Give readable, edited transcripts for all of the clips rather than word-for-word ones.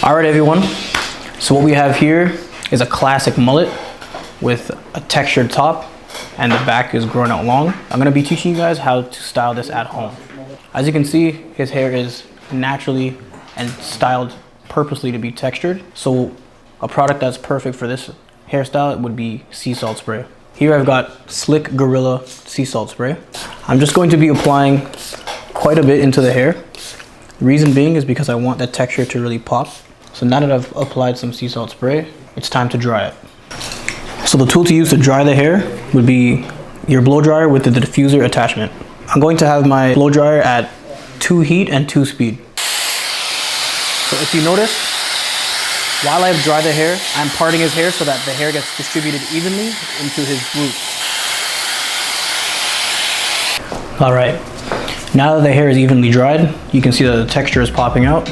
All right, everyone. So what we have here is a classic mullet with a textured top, and the back is grown out long. I'm gonna be teaching you guys how to style this at home. As you can see, his hair is naturally and styled purposely to be textured. So a product that's perfect for this hairstyle would be sea salt spray. Here I've got Slick Gorilla sea salt spray. I'm just going to be applying quite a bit into the hair. The reason being is because I want that texture to really pop. So now that I've applied some sea salt spray, it's time to dry it. So the tool to use to dry the hair would be your blow dryer with the diffuser attachment. I'm going to have my blow dryer at 2 heat and 2 speed. So if you notice, while I've dried the hair, I'm parting his hair so that the hair gets distributed evenly into his roots. All right, now that the hair is evenly dried, you can see that the texture is popping out,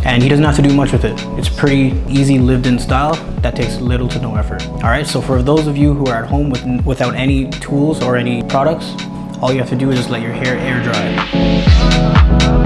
and he doesn't have to do much with it. It's pretty easy lived-in style that takes little to no effort. All right, so for those of you who are at home without any tools or any products, all you have to do is just let your hair air dry.